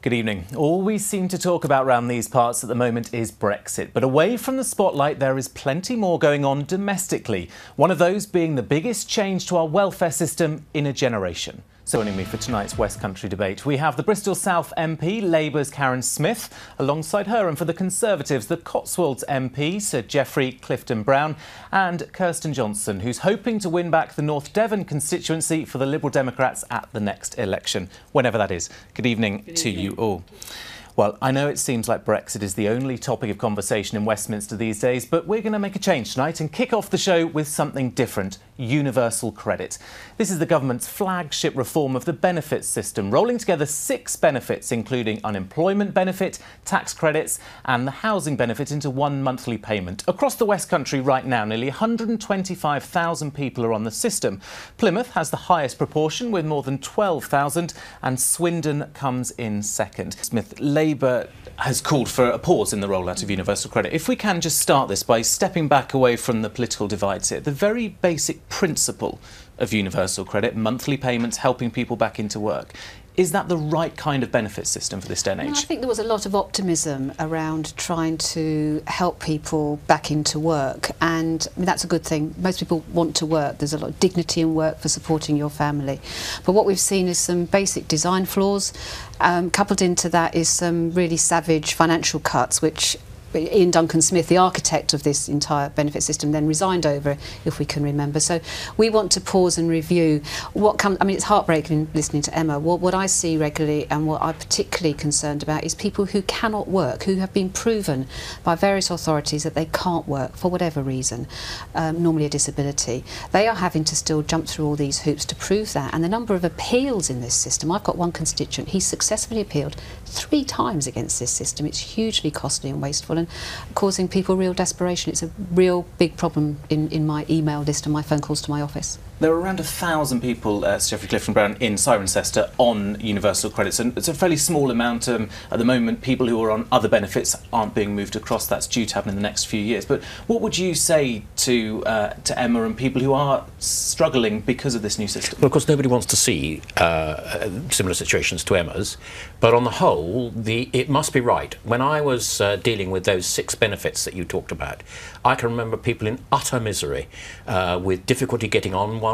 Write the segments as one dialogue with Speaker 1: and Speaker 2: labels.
Speaker 1: Good evening. All we seem to talk about around these parts at the moment is Brexit, but away from the spotlight there is plenty more going on domestically. One of those being the biggest change to our welfare system in a generation. Joining me for tonight's West Country debate, we have the Bristol South MP, Labour's Karin Smyth, alongside her, and for the Conservatives, the Cotswolds MP, Sir Geoffrey Clifton-Brown, and Kirsten Johnson, who's hoping to win back the North Devon constituency for the Liberal Democrats at the next election, whenever that is. Good evening to you all. Well, I know it seems like Brexit is the only topic of conversation in Westminster these days, but we're going to make a change tonight and kick off the show with something different: universal credit. This is the government's flagship reform of the benefits system, rolling together 6 benefits, including unemployment benefit, tax credits and the housing benefit, into one monthly payment. Across the West Country right now, nearly 125,000 people are on the system. Plymouth has the highest proportion with more than 12,000, and Swindon comes in second. Smith, Labour has called for a pause in the rollout of universal credit. If we can just start this by stepping back away from the political divides here, the very basic principle of universal credit, monthly payments, helping people back into work, is that the right kind of benefit system for this day and age?
Speaker 2: Well, I think there was a lot of optimism around trying to help people back into work, and I mean, that's a good thing. Most people want to work. There's a lot of dignity in work for supporting your family. But what we've seen is some basic design flaws. Coupled into that is some really savage financial cuts, which Ian Duncan-Smith, the architect of this entire benefit system, then resigned over, if we can remember. So we want to pause and review what comes. I mean, it's heartbreaking listening to Emma. What I see regularly and what I'm particularly concerned about is people who cannot work, who have been proven by various authorities that they can't work for whatever reason, normally a disability. They are having to still jump through all these hoops to prove that. And the number of appeals in this system, I've got one constituent, he's successfully appealed 3 times against this system. It's hugely costly and wasteful, and causing people real desperation. It's a real big problem in my email list and my phone calls to my office.
Speaker 1: There are around 1,000 people, Geoffrey Clifton-Brown, in Cirencester on universal credits, and it's a fairly small amount at the moment. People who are on other benefits aren't being moved across. That's due to happen in the next few years. But what would you say to Emma and people who are struggling because of this new system?
Speaker 3: Well, of course, nobody wants to see similar situations to Emma's, but on the whole, it must be right. When I was dealing with those 6 benefits that you talked about, I can remember people in utter misery with difficulty getting on one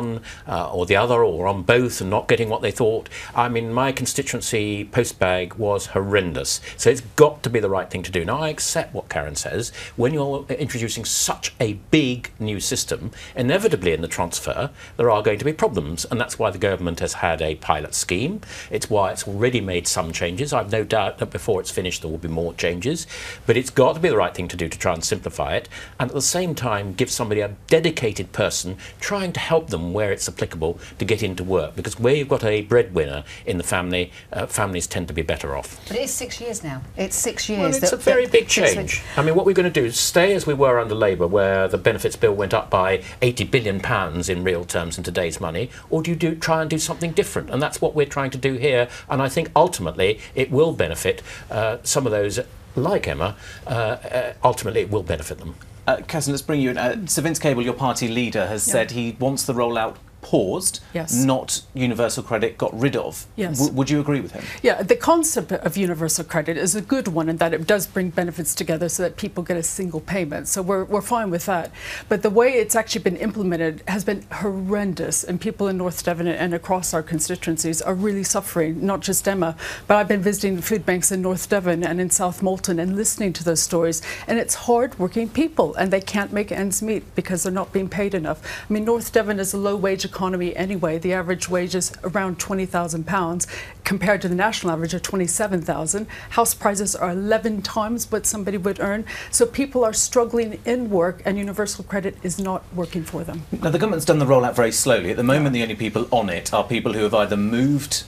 Speaker 3: or the other, or on both, and not getting what they thought. I mean, my constituency postbag was horrendous. So it's got to be the right thing to do. Now, I accept what Karin says. When you're introducing such a big new system, inevitably in the transfer, there are going to be problems. And that's why the government has had a pilot scheme. It's why it's already made some changes. I've no doubt that before it's finished, there will be more changes. But it's got to be the right thing to do to try and simplify it. And at the same time, give somebody a dedicated person trying to help them where it's applicable to get into work, because where you've got a breadwinner in the family, families tend to be better off.
Speaker 2: But it is 6 years now. It's 6 years.
Speaker 3: Well, it's a very big change. I mean, what we're going to do is stay as we were under Labour, where the benefits bill went up by £80 billion in real terms in today's money, or do you try and do something different? And that's what we're trying to do here, and I think ultimately it will benefit some of those, like Emma. Ultimately it will benefit them.
Speaker 1: Kirsten, let's bring you in. Sir Vince Cable, your party leader, has said he wants the rollout paused, not universal credit got rid of.
Speaker 4: Yes.
Speaker 1: Would you agree with him?
Speaker 4: Yeah, the concept of universal credit is a good one in that it does bring benefits together so that people get a single payment. So we're fine with that. But the way it's actually been implemented has been horrendous, and people in North Devon and across our constituencies are really suffering, not just Emma, but I've been visiting the Foodbanks in North Devon and in South Molton and listening to those stories, and it's hard-working people, and they can't make ends meet because they're not being paid enough. I mean, North Devon is a low-wage economy anyway. The average wage is around £20,000 compared to the national average of £27,000. House prices are 11 times what somebody would earn. So people are struggling in work, and universal credit is not working for them.
Speaker 1: Now, the government's done the rollout very slowly. At the moment, the only people on it are people who have either moved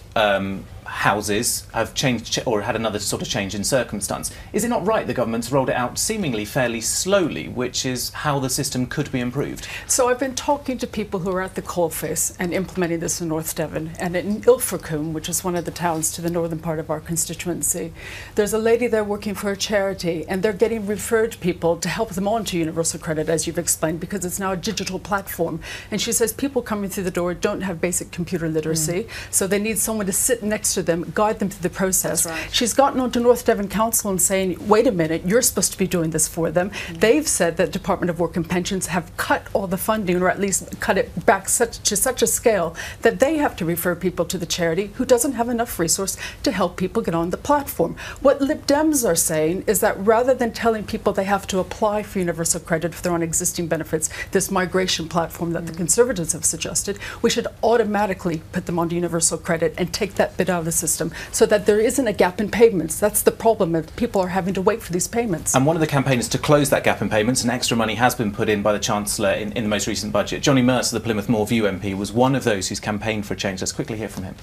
Speaker 1: houses, have changed or had another sort of change in circumstance. Is it not right the government's rolled it out seemingly fairly slowly, which is how the system could be improved?
Speaker 4: So I've been talking to people who are at the coalface and implementing this in North Devon, and in Ilfracombe, which is one of the towns to the northern part of our constituency. There's a lady there working for a charity, and they're getting referred people to help them onto Universal Credit, as you've explained, because it's now a digital platform. And she says people coming through the door don't have basic computer literacy, so they need someone to sit next to them, guide them through the process.
Speaker 2: That's right.
Speaker 4: She's gotten onto North Devon Council and saying, wait a minute, you're supposed to be doing this for them. They've said that Department of Work and Pensions have cut all the funding, or at least cut it back to such a scale that they have to refer people to the charity who doesn't have enough resource to help people get on the platform. What Lib Dems are saying is that rather than telling people they have to apply for Universal Credit if they're on existing benefits, this migration platform that the Conservatives have suggested, we should automatically put them onto Universal Credit and take that bit out of the system so that there isn't a gap in payments. That's the problem, that people are having to wait for these payments.
Speaker 1: And one of the campaigners to close that gap in payments, and extra money has been put in by the Chancellor in the most recent budget. Johnny Mercer, the Plymouth Moor View MP, was one of those who's campaigned for a change. Let's quickly hear from him.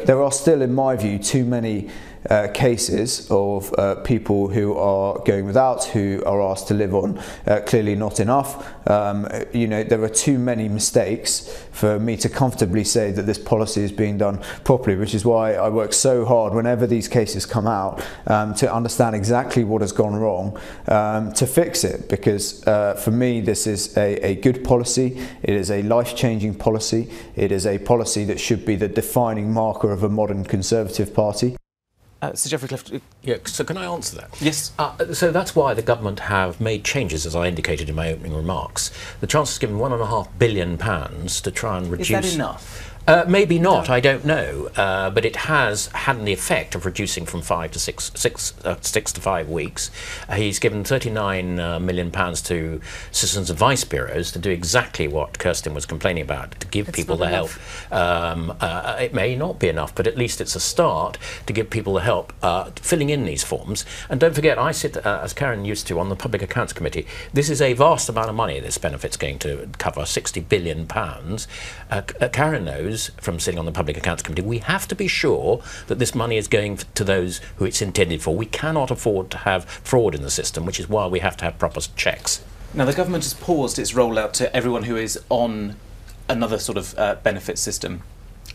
Speaker 5: There are still, in my view, too many cases of people who are going without, who are asked to live on, clearly not enough. You know, there are too many mistakes for me to comfortably say that this policy is being done properly, which is why I work so hard whenever these cases come out to understand exactly what has gone wrong, to fix it, because for me this is a good policy, it is a life-changing policy, it is a policy that should be the defining marker of a modern Conservative party.
Speaker 1: So Geoffrey Clifton.
Speaker 3: Yeah, so can I answer that?
Speaker 1: Yes.
Speaker 3: So that's why the government have made changes, as I indicated in my opening remarks. The Chancellor's given £1.5 billion to try and reduce...
Speaker 1: Is that enough?
Speaker 3: Maybe not, I don't know, but it has had the effect of reducing from 6 to 5 weeks. He's given £39 million to citizens' advice bureaus to do exactly what Kirsten was complaining about, to give people the help. It may not be enough, but at least it's a start to give people the help filling in these forms. And don't forget, I sit, as Karin used to, on the Public Accounts Committee. This is a vast amount of money this benefit's going to cover, £60 billion. Karin knows from sitting on the Public Accounts Committee, we have to be sure that this money is going to those who it's intended for. We cannot afford to have fraud in the system, which is why we have to have proper checks.
Speaker 1: Now, the government has paused its rollout to everyone who is on another sort of benefit system.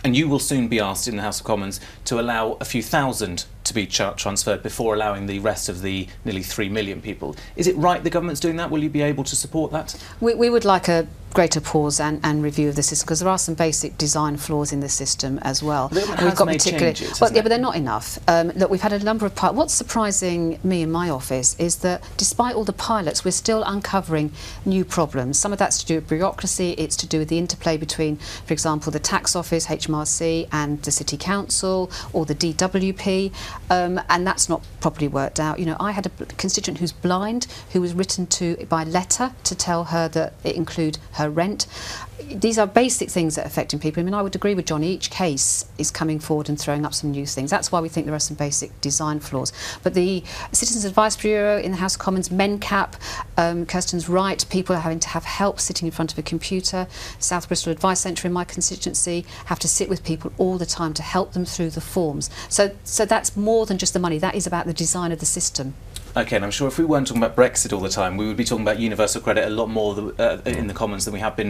Speaker 1: And you will soon be asked in the House of Commons to allow a few thousand to be transferred before allowing the rest of the nearly 3 million people. Is it right the government's doing that? Will you be able to support that? We
Speaker 2: would like a greater pause and review of the system, because there are some basic design flaws in the system as well.
Speaker 1: The government has made changes,
Speaker 2: but they're not enough. Look, we've had a number of what's surprising me in my office is that despite all the pilots, we're still uncovering new problems. Some of that's to do with bureaucracy, it's to do with the interplay between, for example, the tax office, HMRC, and the City Council, or the DWP. And that's not properly worked out. You know, I had a constituent who's blind, who was written to by letter to tell her that it include her rent. These are basic things that are affecting people. I mean, I would agree with Johnny, each case is coming forward and throwing up some new things. That's why we think there are some basic design flaws. But the Citizens Advice Bureau in the House of Commons, MENCAP, Kirsten's right, people are having to have help sitting in front of a computer. South Bristol Advice Centre in my constituency have to sit with people all the time to help them through the forms. So that's more than just the money, that is about the design of the system.
Speaker 1: OK, and I'm sure if we weren't talking about Brexit all the time, we would be talking about universal credit a lot more in the Commons than we have been